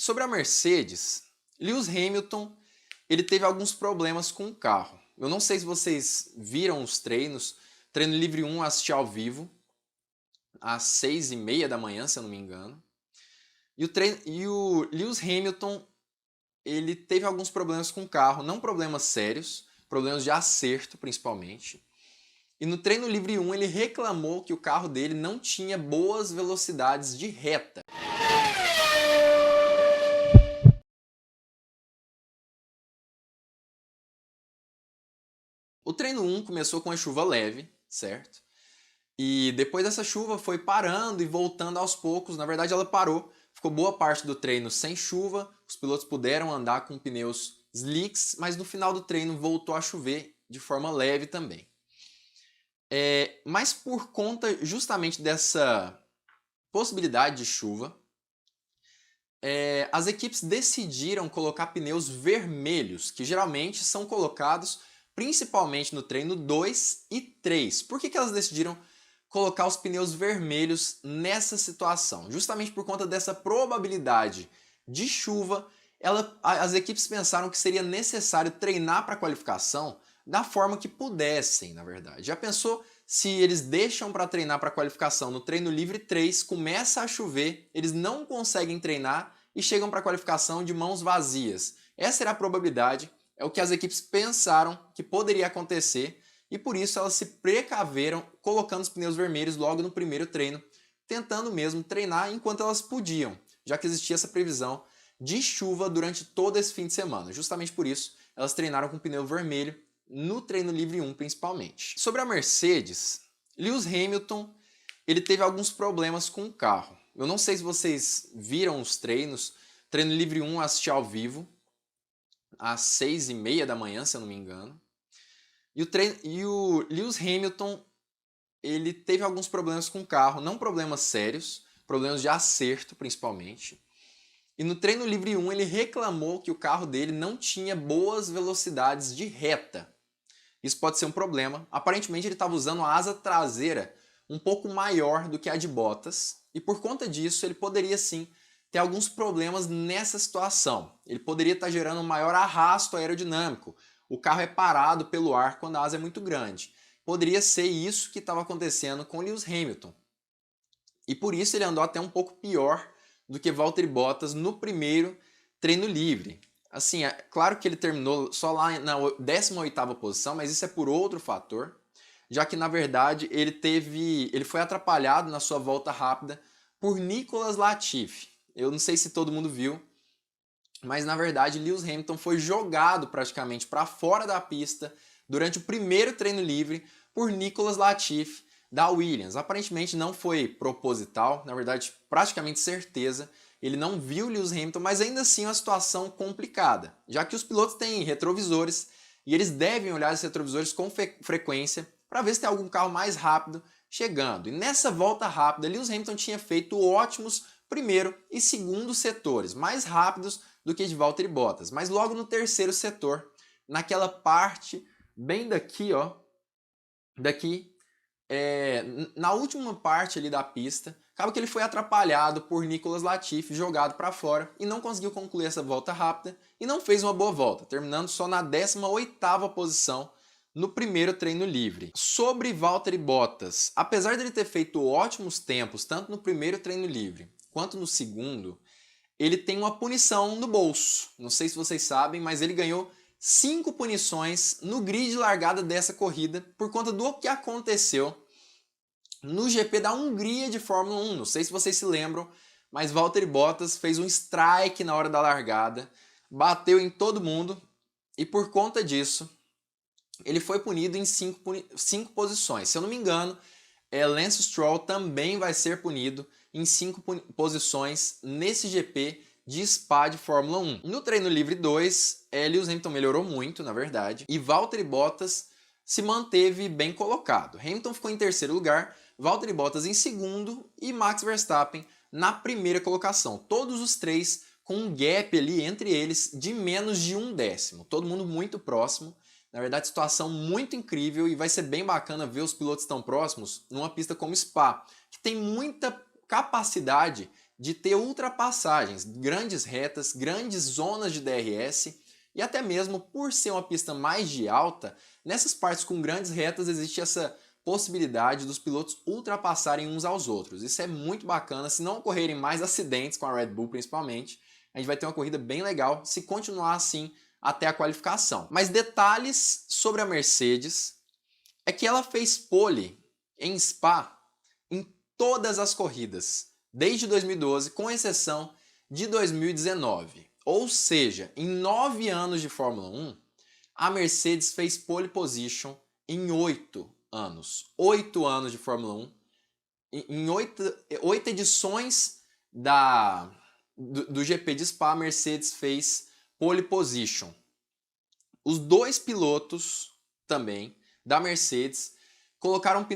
Sobre a Mercedes, Lewis Hamilton ele teve alguns problemas com o carro. Eu não sei se vocês viram os treinos. Treino livre 1 eu assisti ao vivo, às 6h30 da manhã, se eu não me engano. E o Lewis Hamilton ele teve alguns problemas com o carro, não problemas sérios, problemas de acerto principalmente. E no treino livre 1 ele reclamou que o carro dele não tinha boas velocidades de reta. O treino 1 começou com a chuva leve, certo? E depois dessa chuva foi parando e voltando aos poucos. Na verdade ela parou, ficou boa parte do treino sem chuva, os pilotos puderam andar com pneus slicks, mas no final do treino voltou a chover de forma leve também. Mas por conta justamente dessa possibilidade de chuva, as equipes decidiram colocar pneus vermelhos, que geralmente são colocados principalmente no treino 2 e 3. Por que elas decidiram colocar os pneus vermelhos nessa situação? Justamente por conta dessa probabilidade de chuva, as equipes pensaram que seria necessário treinar para a qualificação da forma que pudessem, na verdade. Já pensou se eles deixam para treinar para a qualificação no treino livre 3, começa a chover, eles não conseguem treinar e chegam para a qualificação de mãos vazias? Essa era a probabilidade, é o que as equipes pensaram que poderia acontecer e por isso elas se precaveram colocando os pneus vermelhos logo no primeiro treino, tentando mesmo treinar enquanto elas podiam, já que existia essa previsão de chuva durante todo esse fim de semana. Justamente por isso elas treinaram com pneu vermelho no treino livre 1 principalmente. Sobre a Mercedes, Lewis Hamilton ele teve alguns problemas com o carro. Eu não sei se vocês viram os treinos. Treino livre 1 eu assisti ao vivo, às 6h30 da manhã, se eu não me engano. E o Lewis Hamilton ele teve alguns problemas com o carro, não problemas sérios, problemas de acerto principalmente. E no treino livre 1 ele reclamou que o carro dele não tinha boas velocidades de reta. Isso pode ser um problema. Aparentemente ele estava usando a asa traseira um pouco maior do que a de Bottas e por conta disso ele poderia sim ter alguns problemas nessa situação. Ele poderia estar gerando um maior arrasto aerodinâmico. O carro é parado pelo ar quando a asa é muito grande. Poderia ser isso que estava acontecendo com o Lewis Hamilton. E por isso ele andou até um pouco pior do que Valtteri Bottas no primeiro treino livre. Assim, é claro que ele terminou só lá na 18ª posição, mas isso é por outro fator, já que na verdade ele foi atrapalhado na sua volta rápida por Nicolas Latifi. Eu não sei se todo mundo viu, mas na verdade Lewis Hamilton foi jogado praticamente para fora da pista durante o primeiro treino livre por Nicolas Latifi da Williams. Aparentemente não foi proposital, na verdade praticamente certeza. Ele não viu Lewis Hamilton, mas ainda assim é uma situação complicada, já que os pilotos têm retrovisores e eles devem olhar esses retrovisores com frequência para ver se tem algum carro mais rápido chegando. E nessa volta rápida, Lewis Hamilton tinha feito ótimos primeiro e segundo setores, mais rápidos do que de Valtteri Bottas, mas logo no terceiro setor, naquela parte bem daqui, ó, na última parte ali da pista, acaba que ele foi atrapalhado por Nicolas Latifi, jogado para fora e não conseguiu concluir essa volta rápida e não fez uma boa volta, terminando só na 18ª posição no primeiro treino livre. Sobre Valtteri Bottas, apesar dele ter feito ótimos tempos tanto no primeiro treino livre quanto no segundo, ele tem uma punição no bolso. Não sei se vocês sabem, mas ele ganhou 5 punições no grid de largada dessa corrida por conta do que aconteceu no GP da Hungria de Fórmula 1. Não sei se vocês se lembram, mas Valtteri Bottas fez um strike na hora da largada, bateu em todo mundo e por conta disso ele foi punido em 5 posições. Se eu não me engano, Lance Stroll também vai ser punido em 5 posições nesse GP de Spa de Fórmula 1. No treino livre 2, Lewis Hamilton melhorou muito, na verdade, e Valtteri Bottas se manteve bem colocado. Hamilton ficou em terceiro lugar, Valtteri Bottas em segundo e Max Verstappen na primeira colocação. Todos os três com um gap ali entre eles de menos de 1/10. Todo mundo muito próximo. Na verdade, situação muito incrível e vai ser bem bacana ver os pilotos tão próximos numa pista como Spa, que tem muita capacidade de ter ultrapassagens, grandes retas, grandes zonas de DRS e até mesmo por ser uma pista mais de alta, nessas partes com grandes retas existe essa possibilidade dos pilotos ultrapassarem uns aos outros. Isso é muito bacana, se não ocorrerem mais acidentes com a Red Bull principalmente, a gente vai ter uma corrida bem legal se continuar assim até a qualificação. Mas detalhes sobre a Mercedes é que ela fez pole em Spa em todas as corridas, desde 2012, com exceção de 2019. Ou seja, em 9 anos de Fórmula 1, a Mercedes fez pole position em 8 anos. 8 anos de Fórmula 1. Em 8 edições do GP de Spa, a Mercedes fez pole position. Os dois pilotos também da Mercedes colocaram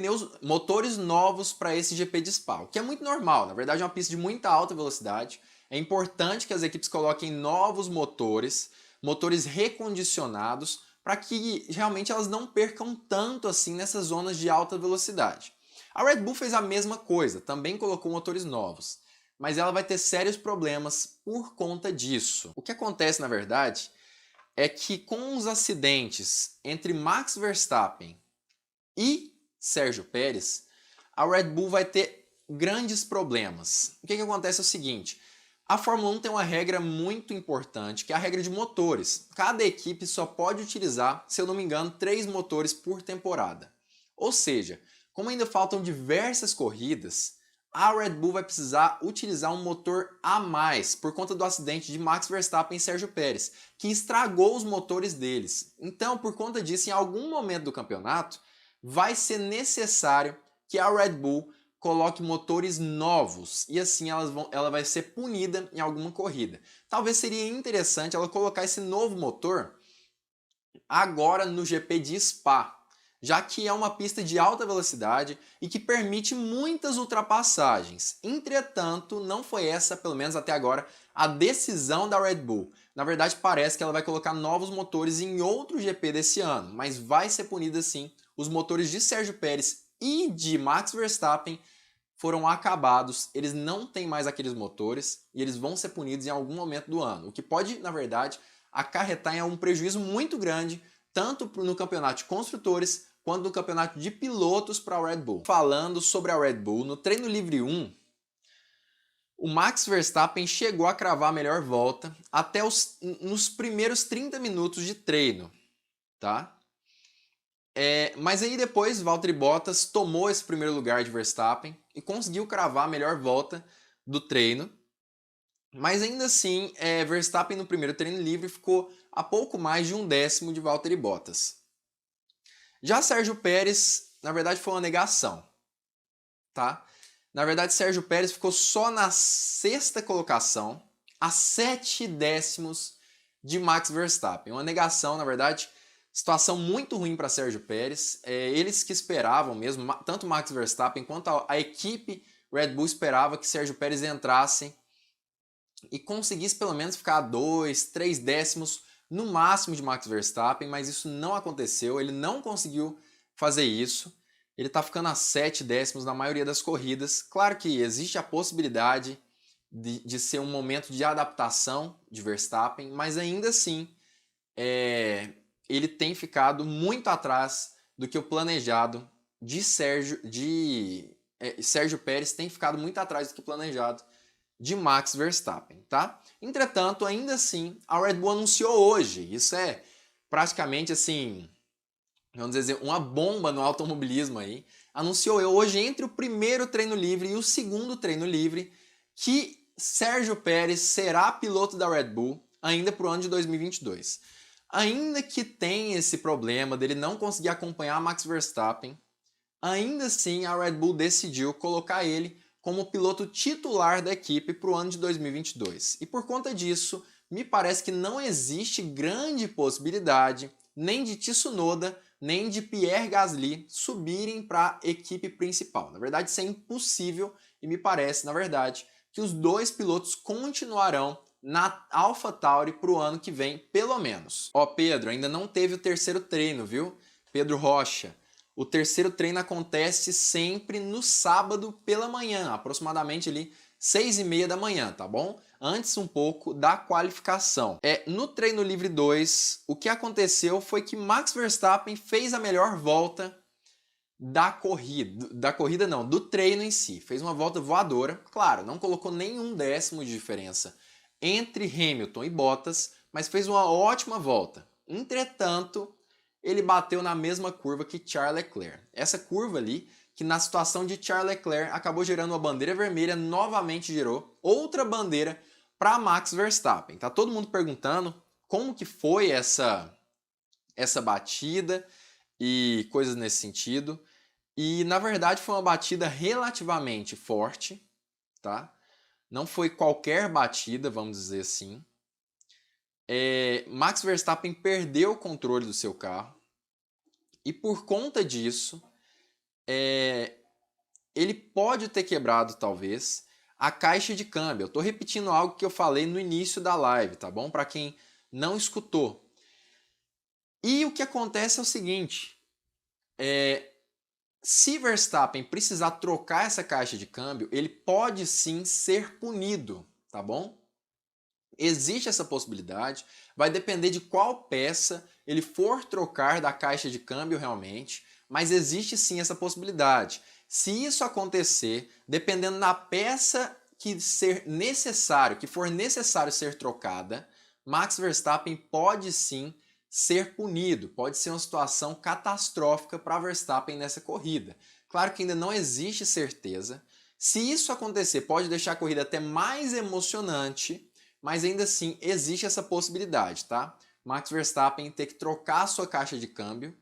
motores novos para esse GP de Spa, o que é muito normal. Na verdade, é uma pista de muita alta velocidade. É importante que as equipes coloquem novos motores recondicionados, para que realmente elas não percam tanto assim nessas zonas de alta velocidade. A Red Bull fez a mesma coisa, também colocou motores novos, mas ela vai ter sérios problemas por conta disso. O que acontece, na verdade, é que com os acidentes entre Max Verstappen e Sérgio Pérez, a Red Bull vai ter grandes problemas. O que acontece é o seguinte: a Fórmula 1 tem uma regra muito importante, que é a regra de motores. Cada equipe só pode utilizar, se eu não me engano, 3 motores por temporada. Ou seja, como ainda faltam diversas corridas, a Red Bull vai precisar utilizar um motor a mais por conta do acidente de Max Verstappen e Sérgio Pérez, que estragou os motores deles. Então, por conta disso, em algum momento do campeonato, vai ser necessário que a Red Bull coloque motores novos e assim ela vai ser punida em alguma corrida. Talvez seria interessante ela colocar esse novo motor agora no GP de Spa, já que é uma pista de alta velocidade e que permite muitas ultrapassagens. Entretanto, não foi essa, pelo menos até agora, a decisão da Red Bull. Na verdade, parece que ela vai colocar novos motores em outro GP desse ano, mas vai ser punida sim. Os motores de Sérgio Pérez e de Max Verstappen foram acabados, eles não têm mais aqueles motores e eles vão ser punidos em algum momento do ano, o que pode, na verdade, acarretar em um prejuízo muito grande, tanto no campeonato de construtores quanto no campeonato de pilotos para a Red Bull. Falando sobre a Red Bull, no treino livre 1, o Max Verstappen chegou a cravar a melhor volta até nos primeiros 30 minutos de treino, tá? Mas aí depois Valtteri Bottas tomou esse primeiro lugar de Verstappen e conseguiu cravar a melhor volta do treino. Mas ainda assim, Verstappen no primeiro treino livre ficou a pouco mais de 1/10 de Valtteri Bottas. Já Sérgio Pérez, na verdade, foi uma negação, tá? Na verdade, Sérgio Pérez ficou só na 6ª colocação, a 7/10 de Max Verstappen. Uma negação, na verdade. Situação muito ruim para Sérgio Pérez. Eles que esperavam mesmo, tanto Max Verstappen quanto a equipe Red Bull esperava que Sérgio Pérez entrasse e conseguisse pelo menos ficar a 2, 3 décimos no máximo de Max Verstappen, mas isso não aconteceu, ele não conseguiu fazer isso. Ele está ficando a 7 décimos na maioria das corridas. Claro que existe a possibilidade de ser um momento de adaptação de Verstappen, mas ainda assim ele tem ficado muito atrás do que o planejado de Sérgio Pérez tem ficado muito atrás do que o planejado de Max Verstappen, tá? Entretanto, ainda assim, a Red Bull anunciou hoje, isso é praticamente assim, vamos dizer, uma bomba no automobilismo aí, anunciou hoje entre o primeiro treino livre e o segundo treino livre que Sérgio Pérez será piloto da Red Bull ainda para o ano de 2022. Ainda que tenha esse problema dele não conseguir acompanhar Max Verstappen, ainda assim a Red Bull decidiu colocar ele como piloto titular da equipe para o ano de 2022. E por conta disso, me parece que não existe grande possibilidade nem de Tsunoda, nem de Pierre Gasly subirem para a equipe principal. Na verdade, isso é impossível e me parece, na verdade, que os dois pilotos continuarão na AlphaTauri para o ano que vem, pelo menos. Ó, Pedro, ainda não teve o terceiro treino, viu? Pedro Rocha. O terceiro treino acontece sempre no sábado pela manhã, aproximadamente ali 6h30 da manhã, tá bom? Antes um pouco da qualificação. No treino livre 2, o que aconteceu foi que Max Verstappen fez a melhor volta do treino em si. Fez uma volta voadora, claro, não colocou nenhum décimo de diferença entre Hamilton e Bottas, mas fez uma ótima volta. Entretanto, ele bateu na mesma curva que Charles Leclerc. Essa curva ali, que na situação de Charles Leclerc acabou gerando uma bandeira vermelha, novamente gerou outra bandeira para Max Verstappen. Tá todo mundo perguntando como que foi essa batida e coisas nesse sentido. E na verdade foi uma batida relativamente forte, tá? Não foi qualquer batida, vamos dizer assim. Max Verstappen perdeu o controle do seu carro e por conta disso ele pode ter quebrado talvez a caixa de câmbio. Eu estou repetindo algo que eu falei no início da live, tá bom? Para quem não escutou. E o que acontece é o seguinte, se Verstappen precisar trocar essa caixa de câmbio, ele pode sim ser punido, tá bom? Existe essa possibilidade, vai depender de qual peça ele for trocar da caixa de câmbio realmente, mas existe sim essa possibilidade. Se isso acontecer, dependendo da peça que for necessário ser trocada, Max Verstappen pode sim ser punido, pode ser uma situação catastrófica para Verstappen nessa corrida. Claro que ainda não existe certeza. Se isso acontecer, pode deixar a corrida até mais emocionante, mas ainda assim existe essa possibilidade, tá? Max Verstappen ter que trocar a sua caixa de câmbio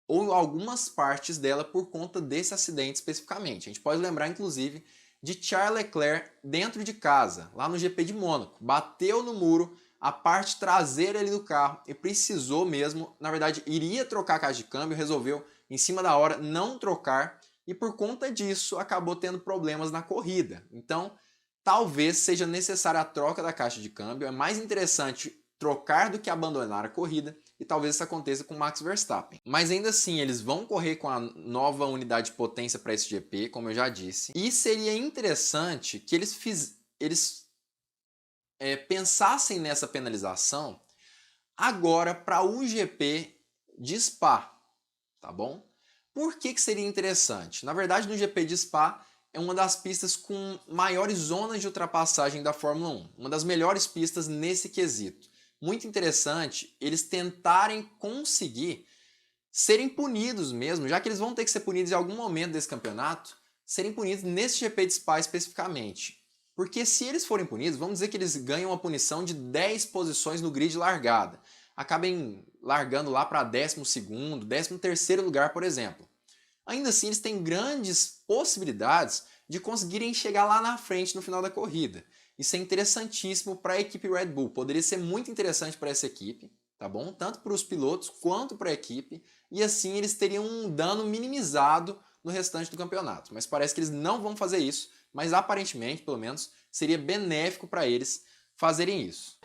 ou algumas partes dela por conta desse acidente especificamente. A gente pode lembrar, inclusive, de Charles Leclerc dentro de casa, lá no GP de Mônaco. Bateu no muro, a parte traseira ali do carro e precisou mesmo, na verdade, iria trocar a caixa de câmbio, resolveu, em cima da hora, não trocar e por conta disso acabou tendo problemas na corrida. Então, talvez seja necessária a troca da caixa de câmbio. É mais interessante trocar do que abandonar a corrida e talvez isso aconteça com Max Verstappen. Mas ainda assim, eles vão correr com a nova unidade de potência para esse GP, como eu já disse. E seria interessante que eles pensassem nessa penalização agora para o GP de Spa, tá bom? Por que seria interessante? Na verdade, no GP de Spa é uma das pistas com maiores zonas de ultrapassagem da Fórmula 1, uma das melhores pistas nesse quesito. Muito interessante eles tentarem conseguir serem punidos mesmo, já que eles vão ter que ser punidos em algum momento desse campeonato, serem punidos nesse GP de Spa especificamente. Porque se eles forem punidos, vamos dizer que eles ganham uma punição de 10 posições no grid de largada. Acabem largando lá para 12º, 13º lugar, por exemplo. Ainda assim, eles têm grandes possibilidades de conseguirem chegar lá na frente no final da corrida. Isso é interessantíssimo para a equipe Red Bull. Poderia ser muito interessante para essa equipe, tá bom? Tanto para os pilotos quanto para a equipe. E assim eles teriam um dano minimizado no restante do campeonato. Mas parece que eles não vão fazer isso. Mas aparentemente, pelo menos, seria benéfico para eles fazerem isso.